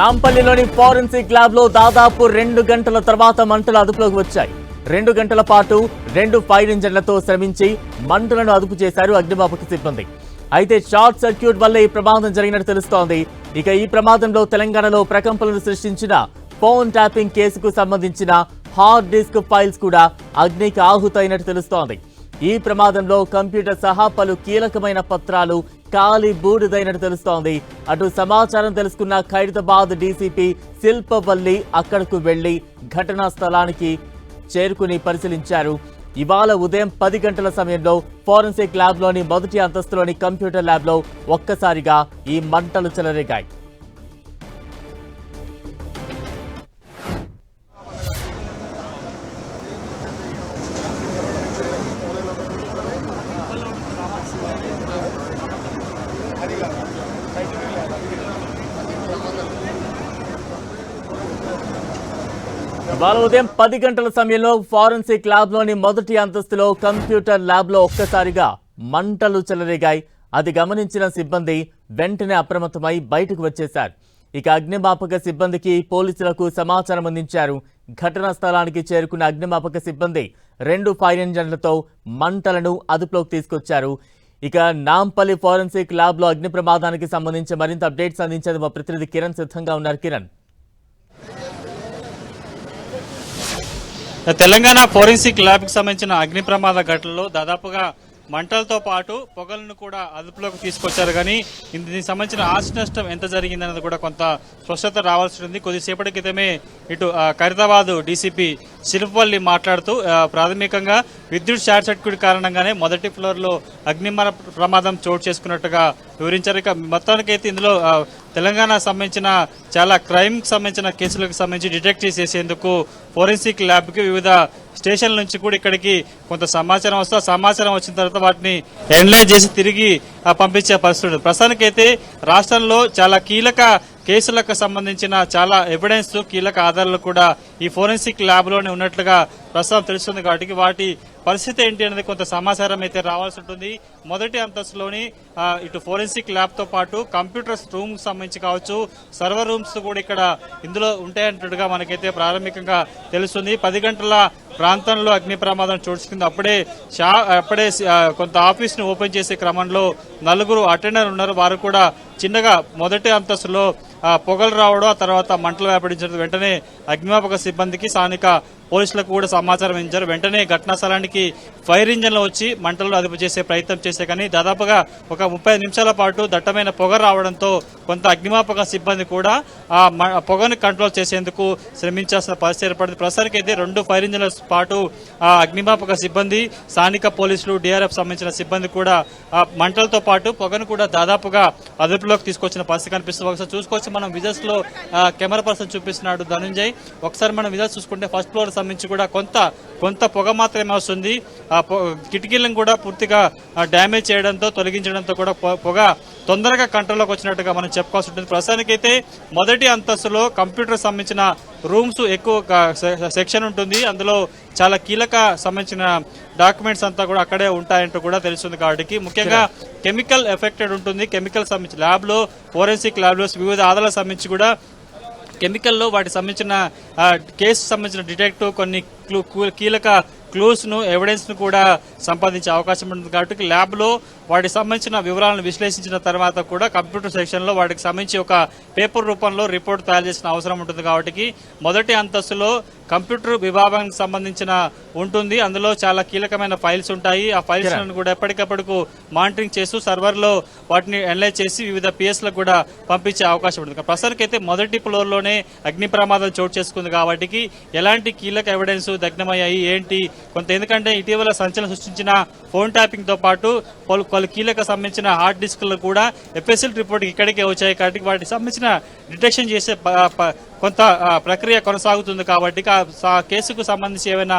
నాంపల్లిలోని forensic lab లో దాదాపు 2 గంటల తర్వాత మంటలు అదుపులోకి వచ్చాయి. 2 గంటల పాటు 2 ఫైర్ ఇంజన్లతో శ్రమించి మంటలను అదుపు చేశారు అగ్నిమాపక సిబ్బంది. అయితే షార్ట్ సర్క్యూట్ వల్ల ఈ ప్రమాదం జరిగినట్టు తెలుస్తోంది. ఇక ఈ ప్రమాదంలో తెలంగాణలో ప్రకంపనలు సృష్టించిన ఫోన్ ట్యాపింగ్ కేసుకు సంబంధించిన హార్డ్ డిస్క్ ఫైల్స్ కూడా అగ్నికి ఆహుతైనట్టు తెలుస్తోంది. ఈ ప్రమాదంలో కంప్యూటర్ సహా పలు కీలకమైన పత్రాలు కాలి బూడిదైనట్టు తెలుస్తోంది. అటు సమాచారం తెలుసుకున్న ఖైరతాబాద్ డీసీపీ శిల్పవల్లి అక్కడకు వెళ్లి ఘటనా స్థలానికి చేరుకుని పరిశీలించారు. ఇవాళ ఉదయం 10 గంటల సమయంలో ఫోరెన్సిక్ ల్యాబ్లోని మొదటి అంతస్తులోని కంప్యూటర్ ల్యాబ్లో ఒక్కసారిగా ఈ మంటలు చెలరేగాయి. ఇవాళ ఉదయం 10 గంటల సమయంలో ఫోరెన్సిక్ ల్యాబ్లోని మొదటి అంతస్తులో కంప్యూటర్ ల్యాబ్లో ఒక్కసారిగా మంటలు చెలరేగాయి. అది గమనించిన సిబ్బంది వెంటనే అప్రమత్తమై బయటకు వచ్చేశారు. ఇక అగ్నిమాపక సిబ్బందికి పోలీసులకు సమాచారం అందించారు. ఘటనా స్థలానికి చేరుకున్న అగ్నిమాపక సిబ్బంది 2 ఫైర్ ఇంజన్లతో మంటలను అదుపులోకి తీసుకొచ్చారు. ఇక నాంపల్లి ఫోరెన్సిక్ ల్యాబ్లో అగ్ని ప్రమాదానికి సంబంధించి మరింత అప్డేట్స్ అందించేందుకు మా ప్రతినిధి కిరణ్ సిద్ధంగా ఉన్నారు. కిరణ్, తెలంగాణ ఫోరెన్సిక్ ల్యాబ్కి సంబంధించిన అగ్ని ప్రమాద ఘటనలో దాదాపుగా మంటలతో పాటు పొగలను కూడా అదుపులోకి తీసుకొచ్చారు. కానీ దీనికి సంబంధించిన ఆస్తి నష్టం ఎంత జరిగిందన్నది కూడా కొంత స్పష్టత రావాల్సి ఉంది. కొద్దిసేపటి క్రితమే ఇటు ఖైరతాబాద్ డీసీపీ శిల్పవల్లి మాట్లాడుతూ ప్రాథమికంగా విద్యుత్ షార్ట్ సర్క్యూట్ కారణంగానే మొదటి ఫ్లోర్లో అగ్ని ప్రమాదం చోటు చేసుకున్నట్టుగా వివరించారు. ఇక మొత్తానికైతే ఇందులో తెలంగాణ సంబంధించిన చాలా క్రైమ్ సంబంధించిన కేసులకు సంబంధించి డిటెక్ట్ చేసేందుకు ఫోరెన్సిక్ ల్యాబ్కి వివిధ స్టేషన్ల నుంచి కూడా ఇక్కడికి కొంత సమాచారం వస్తే సమాచారం వచ్చిన తర్వాత వాటిని ఎనలైజ్ చేసి తిరిగి పంపించే పరిస్థితి. ప్రస్తుతానికైతే రాష్ట్రంలో చాలా కీలక కేసులకు సంబంధించిన చాలా ఎవిడెన్స్ కీలక ఆధారాలు కూడా ఈ ఫోరెన్సిక్ ల్యాబ్ లోనే ఉన్నట్లుగా ప్రస్తుతం తెలుస్తుంది. కాబట్టి వాటి పరిస్థితి ఏంటి అనేది కొంత సమాచారం అయితే రావాల్సి ఉంటుంది. మొదటి అంతస్తులోని ఇటు ఫోరెన్సిక్ ల్యాబ్ తో పాటు కంప్యూటర్స్ రూమ్ సంబంధించి కావచ్చు, సర్వర్ రూమ్స్ కూడా ఇక్కడ ఇందులో ఉంటాయంటుగా మనకైతే ప్రాథమికంగా తెలుస్తుంది. 10 గంటల ప్రాంతంలో అగ్ని ప్రమాదం చోటుకుంది. అప్పుడే కొంత ఆఫీస్ ని ఓపెన్ చేసే క్రమంలో 4 అటెండర్ ఉన్నారు. వారు కూడా చిన్నగా మొదటి అంతస్తులో పొగలు రావడం, ఆ తర్వాత మంటలు వ్యాపించడం వెంటనే అగ్నిమాపక సిబ్బందికి స్థానిక పోలీసులకు కూడా సమాచారం ఇచ్చారు. వెంటనే ఘటనా స్థలానికి ఫైర్ ఇంజన్లు వచ్చి మంటలు అదుపు చేసే ప్రయత్నం చేసే కానీ దాదాపుగా ఒక 30 నిమిషాల పాటు దట్టమైన పొగ రావడంతో కొంత అగ్నిమాపక సిబ్బంది కూడా ఆ పొగను కంట్రోల్ చేసేందుకు శ్రమించాల్సిన పరిస్థితి ఏర్పడింది. ప్రస్తుతానికి అయితే 2 ఫైర్ ఇంజన్ల పాటు ఆ అగ్నిమాపక సిబ్బంది, స్థానిక పోలీసులు, డిఆర్ఎఫ్ సంబంధించిన సిబ్బంది కూడా ఆ మంటలతో పాటు పొగను కూడా దాదాపుగా అదుపులోకి తీసుకొచ్చిన పరిస్థితి కనిపిస్తుంది. ఒకసారి చూసుకోవచ్చు, మనం విజువల్స్ లో కెమెరా పర్సన్ చూపిస్తున్నాడు ధనంజయ్. ఒకసారి మనం విజువల్స్ చూసుకుంటే ఫస్ట్ ఫ్లోర్ సంబంధించి కూడా కొంత పొగ మాత్రమే వస్తుంది. ఆ కిటికీలను కూడా పూర్తిగా డ్యామేజ్ చేయడంతో, తొలగించడంతో కూడా పొగ తొందరగా కంట్రోల్లోకి వచ్చినట్టుగా మనం చెప్పుకోవాల్సి ఉంటుంది. ప్రస్తుతానికైతే మొదటి అంతస్తులో కంప్యూటర్ సంబంధించిన రూమ్స్ ఎక్కువ సెక్షన్ ఉంటుంది. అందులో చాలా కీలక సంబంధించిన డాక్యుమెంట్స్ అంతా కూడా అక్కడే ఉంటాయంటూ కూడా తెలుస్తుంది. కాబట్టి ముఖ్యంగా కెమికల్ ఎఫెక్టెడ్ ఉంటుంది. కెమికల్ సంబంధించి ల్యాబ్ లో, ఫోరెన్సిక్ ల్యాబ్ లో వివిధ ఆధారాలకు సంబంధించి కూడా కెమికల్లో వాటికి సంబంధించిన కేసు సంబంధించిన డిటెక్టివ్ కొన్ని కీలక క్లూస్ ను, ఎవిడెన్స్ ను కూడా సంపాదించే అవకాశం ఉంటుంది. కాబట్టి ల్యాబ్ లో వాటికి సంబంధించిన వివరాలను విశ్లేషించిన తర్వాత కూడా కంప్యూటర్ సెక్షన్ లో వాటికి సంబంధించి ఒక పేపర్ రూపంలో రిపోర్ట్ తయారు చేసిన అవసరం ఉంటుంది. కాబట్టి మొదటి అంతస్తులో కంప్యూటర్ విభాగానికి సంబంధించిన ఉంటుంది. అందులో చాలా కీలకమైన ఫైల్స్ ఉంటాయి. ఆ ఫైల్స్ లను కూడా ఎప్పటికప్పుడు మానిటరింగ్ చేస్తూ సర్వర్ లో వాటిని అనలైజ్ చేసి వివిధ పిఎస్ లకు కూడా పంపించే అవకాశం ఉంటుంది. ప్రస్తుతానికి అయితే మొదటి ఫ్లోర్ లోనే అగ్ని ప్రమాదం చోటు చేసుకుంది. కాబట్టి ఎలాంటి కీలక ఎవిడెన్స్ దగ్ధమయ్యాయి ఏంటి కొంత, ఎందుకంటే ఇటీవల సంచలనం సృష్టించిన ఫోన్ ట్యాపింగ్ తో పాటు పలు కీలక సంబంధించిన హార్డ్ డిస్క్లు కూడా ఎఫ్ఎస్ఎల్ రిపోర్ట్ ఇక్కడికే వచ్చాయి. కాబట్టి వాటికి సంబంధించిన డిటెక్షన్ చేసే కొంత ప్రక్రియ కొనసాగుతుంది కాబట్టి ఆ కేసుకు సంబంధించి ఏమైనా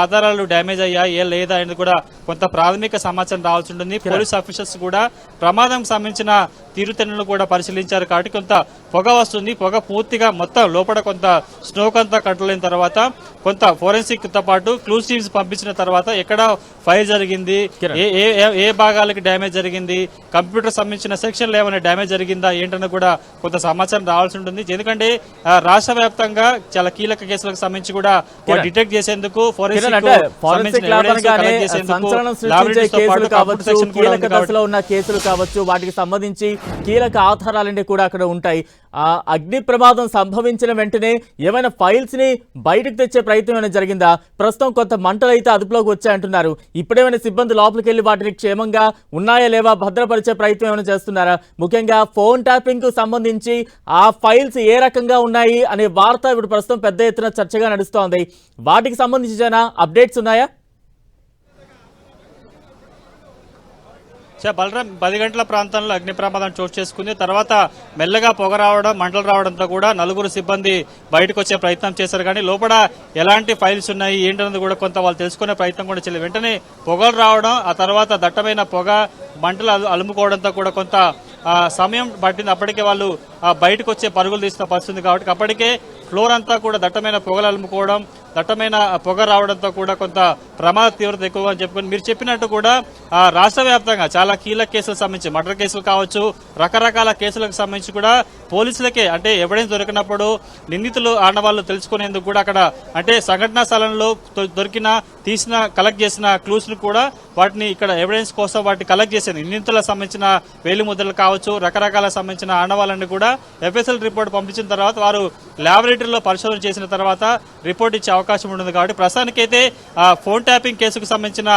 ఆధారాలు డ్యామేజ్ అయ్యా లేదా అనేది కూడా కొంత ప్రాథమిక సమాచారం రావాల్సి ఉంటుంది. పోలీస్ ఆఫీసర్స్ కూడా ప్రమాదం సంబంధించిన తీరుతెన్నులు కూడా పరిశీలించారు కాబట్టి కొంత పొగ వస్తుంది. పొగ పూర్తిగా మొత్తం లోపల కొంత స్మోక్ అంతా కంట్రోల్ అయిన తర్వాత కొంత ఫోరెన్సిక్ తో పాటు క్లూస్ టీమ్స్ పంపించిన తర్వాత ఎక్కడ ఫైర్ జరిగింది, ఏ భాగాలకి డ్యామేజ్ జరిగింది, కంప్యూటర్ సంబంధించిన సెక్షన్లు ఏమైనా డ్యామేజ్ జరిగిందా ఏంటని కూడా కొంత సమాచారం రావాల్సి ఉంటుంది. ఎందుకంటే రాష్ట్ర వ్యాప్తంగా చాలా కీలక కేసులకు సంబంధించి కూడా డిటెక్ట్ చేసేందుకు కీలక దశలో ఉన్న కేసులు కావచ్చు వాటికి సంబంధించి కీలక ఆధారాలన్నీ కూడా అక్కడ ఉంటాయి. అగ్ని ప్రమాదం సంభవించిన వెంటనే ఏమైనా ఫైల్స్ ని బయటకు తెచ్చే ప్రయత్నం ఏమైనా జరిగిందా? ప్రస్తుతం కొంత మంటలు అయితే అదుపులోకి వచ్చాయంటున్నారు. ఇప్పుడేమైనా సిబ్బంది లోపలికి వెళ్లి వాటిని క్షేమంగా ఉన్నాయా లేవా భద్రపరిచే ప్రయత్నం ఏమైనా చేస్తున్నారా? ముఖ్యంగా ఫోన్ ట్యాపింగ్ కు సంబంధించి ఆ ఫైల్స్ ఏ రకంగా ఉన్నాయి అనే వార్త ఇప్పుడు ప్రస్తుతం పెద్ద ఎత్తున చర్చగా నడుస్తోంది. వాటికి సంబంధించిన అప్డేట్స్ ఉన్నాయా? బలరాం 10 గంటల ప్రాంతంలో అగ్ని ప్రమాదం చోటు చేసుకుంది. తర్వాత మెల్లగా పొగ రావడం, మంటలు రావడంతో కూడా నలుగురు సిబ్బంది బయటకు వచ్చే ప్రయత్నం చేశారు. కానీ లోపల ఎలాంటి ఫైల్స్ ఉన్నాయి ఏంటన్నది కూడా కొంత వాళ్ళు తెలుసుకునే ప్రయత్నం కూడా చేయలేదు. వెంటనే పొగలు రావడం, ఆ తర్వాత దట్టమైన పొగ మంటలు అలుముకోవడంతో కూడా కొంత సమయం పట్టింది. అప్పటికే వాళ్ళు బయటకు వచ్చే పరుగులు తీసిన పరిస్థితి కాబట్టి అప్పటికే ఫ్లోర్ అంతా కూడా దట్టమైన పొగలు అలుముకోవడం, దట్టమైన పొగ రావడంతో కూడా కొంత ప్రమాద తీవ్రత ఎక్కువగా అని చెప్పుకొని మీరు చెప్పినట్టు కూడా రాష్ట్ర వ్యాప్తంగా చాలా కీలక కేసులకు సంబంధించి మర్డర్ కేసులు కావచ్చు, రకరకాల కేసులకు సంబంధించి కూడా పోలీసులకే అంటే ఎవిడెన్స్ దొరికినప్పుడు నిందితులు ఆడవాళ్ళు తెలుసుకునేందుకు కూడా అక్కడ అంటే సంఘటనా స్థలంలో కలెక్ట్ చేసిన క్లూస్ ను కూడా వాటిని ఇక్కడ ఎవిడెన్స్ కోసం వాటిని కలెక్ట్ చేసేది నిందితులకు సంబంధించిన వేలి ముద్రలు కావచ్చు, రకరకాల సంబంధించిన ఆడవాళ్ళని కూడా ఎఫ్ఎస్ఎల్ రిపోర్ట్ పంపించిన తర్వాత వారు ల్యాబొరేటరీలో పరిశోధన చేసిన తర్వాత రిపోర్ట్ ఇచ్చే అవకాశం ఉంటుంది. కాబట్టి ప్రస్తుతానికైతే ఫోన్ ట్యాపింగ్ కేసుకు సంబంధించిన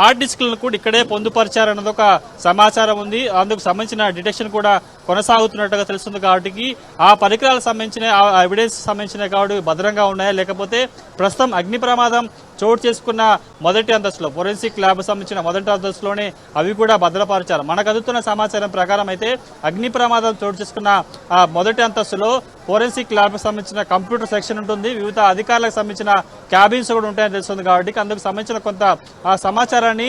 హార్డ్ డిస్క్లను కూడా ఇక్కడే పొందుపరిచారన్నది ఒక సమాచారం ఉంది. అందుకు సంబంధించిన డిటెక్షన్ కూడా కొనసాగుతున్నట్టుగా తెలుస్తుంది. కాబట్టి ఆ పరికరాలకు సంబంధించిన ఎవిడెన్స్ సంబంధించిన కాబట్టి భద్రంగా ఉన్నాయా లేకపోతే ప్రస్తుతం అగ్ని ప్రమాదం చోటు చేసుకున్న మొదటి అంతస్తులో ఫోరెన్సిక్ ల్యాబ్ సంబంధించిన మొదటి అంతస్తులోనే అవి కూడా భద్రపరిచారు. మనకు అందుతున్న సమాచారం ప్రకారం అయితే అగ్ని ప్రమాదం చోటు చేసుకున్న మొదటి అంతస్తులో ఫోరెన్సిక్ ల్యాబ్ సంబంధించిన కంప్యూటర్ సెక్షన్ ఉంటుంది, వివిధ అధికారులకు సంబంధించిన క్యాబిన్స్ కూడా ఉంటాయని తెలుస్తుంది. కాబట్టి అందుకు సంబంధించిన కొంత ఆ సమాచారాన్ని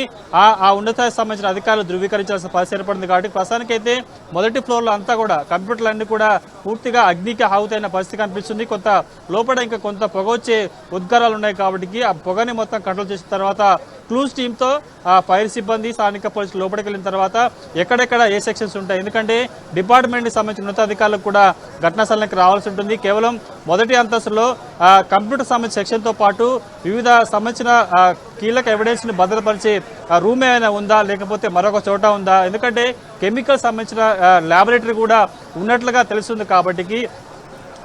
ఆ ఉన్నత సంబంధించిన అధికారులు ధృవీకరించాల్సిన పరిస్థితి ఏర్పడింది. కాబట్టి ప్రస్తుతానికైతే మొదటి ఫ్లోర్లో అంతా కూడా కంప్యూటర్లన్నీ కూడా పూర్తిగా అగ్నికి ఆహుతైన పరిస్థితి కనిపిస్తుంది. కొంత లోపల ఇంకా కొంత పొగ వచ్చే ఉద్గారాలు ఉన్నాయి. కాబట్టి ఆ పొగని మొత్తం కంట్రోల్ చేసిన తర్వాత క్లూస్ టీమ్ తో ఫైర్ సిబ్బంది స్థానిక పోలీసులు లోపలికి వెళ్ళిన తర్వాత ఎక్కడెక్కడ ఏ సెక్షన్స్ ఉంటాయి, ఎందుకంటే డిపార్ట్మెంట్ కి సంబంధించిన ఉన్నతాధికారులకు కూడా ఘటనా స్థలానికి రావాల్సి ఉంటుంది. కేవలం మొదటి అంతస్తులో కంప్యూటర్ సంబంధించిన సెక్షన్ తో పాటు వివిధ సంబంధించిన కీలక ఎవిడెన్స్ ని భద్రపరిచే రూమ్ ఏమైనా ఉందా లేకపోతే మరొక చోట ఉందా, ఎందుకంటే కెమికల్ సంబంధించిన ల్యాబొరేటరీ కూడా ఉన్నట్లుగా తెలుస్తుంది. కాబట్టి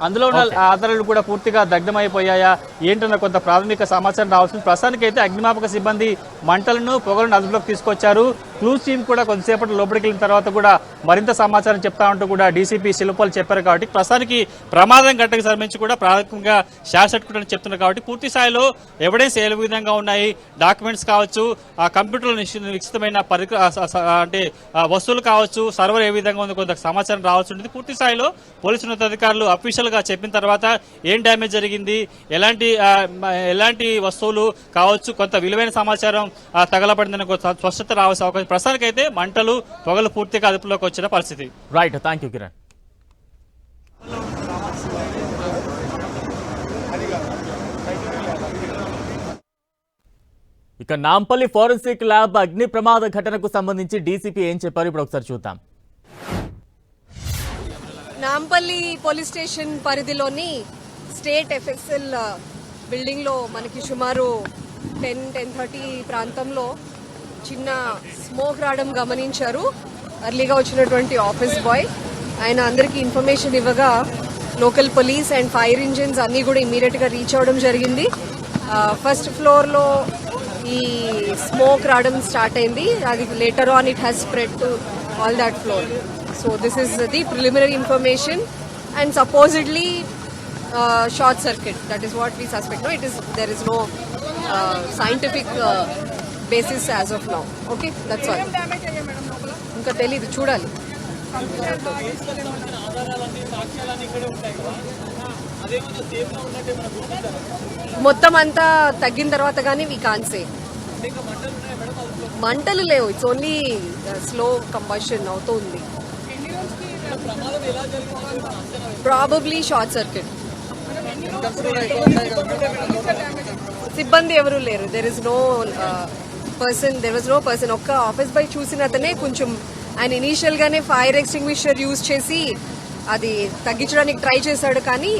అందులో ఉన్న ఆధారాలు కూడా పూర్తిగా దగ్ధమైపోయాయా ఏంటన్న కొంత ప్రాథమిక సమాచారం రావాల్సింది. ప్రస్తుతానికి అయితే అగ్నిమాపక సిబ్బంది మంటలను పొగలను అదుపులోకి తీసుకొచ్చారు. క్లూస్ టీమ్ కూడా కొంతసేపటి లోపలికి వెళ్ళిన తర్వాత కూడా మరింత సమాచారం చెప్తా ఉంటూ కూడా డీసీపీ శిల్పాలు చెప్పారు. కాబట్టి ప్రస్తుతానికి ప్రమాదం ఘటనకు సంబంధించి కూడా ప్రాథమికంగా షార్ట్ సర్క్యూట్ అని చెప్తున్నారు. కాబట్టి పూర్తి స్థాయిలో ఎవిడెన్స్ ఏ విధంగా ఉన్నాయి, డాక్యుమెంట్స్ కావచ్చు, ఆ కంప్యూటర్లో నిశ్చితమైన అంటే వస్తువులు కావచ్చు, సర్వర్ ఏ విధంగా ఉంది కొంత సమాచారం రావాల్సి ఉంటుంది. పూర్తి స్థాయిలో పోలీసు ఉన్నతాధికారులు అఫీషియల్ గా చెప్పిన తర్వాత ఏం డ్యామేజ్ జరిగింది, ఎలాంటి వస్తువులు కావచ్చు, కొంత విలువైన సమాచారం తగలబడిందని స్పష్టత రావాల్సిన అవకాశం. ప్రస్తుతానికైతే మంటలు పొగలు పూర్తిగా అదుపులోకి వచ్చిన పరిస్థితి. Right, thank you Kiran. ఇక నాంపల్లి ఫోరెన్సిక్ ల్యాబ్ అగ్ని ప్రమాద ఘటనకు సంబంధించి డీసీపీ ఏం చెప్పారు ఇప్పుడు ఒకసారి చూద్దాం. నాంపల్లి పోలీస్ స్టేషన్ పరిధిలోని స్టేట్ ఎఫ్ఎస్ఎల్ బిల్డింగ్ లో మనకి సుమారు 10:30 ప్రాంతంలో చిన్న స్మోక్ రావడం గమనించారు. అర్లీగా వచ్చినటువంటి ఆఫీస్ బాయ్ ఆయన అందరికీ ఇన్ఫర్మేషన్ ఇవ్వగా local police and fire engines అన్ని కూడా ఇమీడియట్ గా రీచ్ అవడం జరిగింది. ఫస్ట్ ఫ్లోర్ లో ఈ స్మోక్ రావడం స్టార్ట్ అయింది. అది later on it has spread to all that floor. So this is the preliminary information and supposedly short circuit. That is what we suspect. No, there is no scientific basis as of now. Okay, that's all. Inka teliyadu chudali. మొత్తం అంతా తగ్గిన తర్వాత కానీ we can సే. మంటలు లేవు, it's only slow combustion అవుతుంది. Probably short circuit. సిబ్బంది ఎవరు లేరు. There was no person. ఒక్క ఆఫీస్ బై చూసిన అతనే కొంచెం ఆయన ఇనీషియల్ గానే ఫైర్ ఎక్స్టింగ్విషర్ యూజ్ చేసి అది తగ్గించడానికి ట్రై చేశాడు, కానీ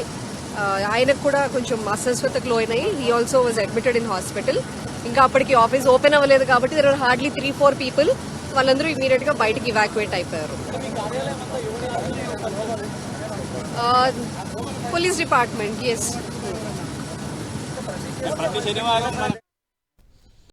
ఆయనకు కూడా కొంచెం అస్వస్థతకు లోనయ్యి he also was admitted in hospital. ఇంకా అప్పటికి ఆఫీస్ ఓపెన్ అవ్వలేదు కాబట్టి దెర్ ఆర్ హార్డ్లీ 3-4 పీపుల్. వాళ్ళందరూ ఇమీడియట్ గా బయటకి ఇవాక్యుయేట్ అయిపోయారు. Police department, yes.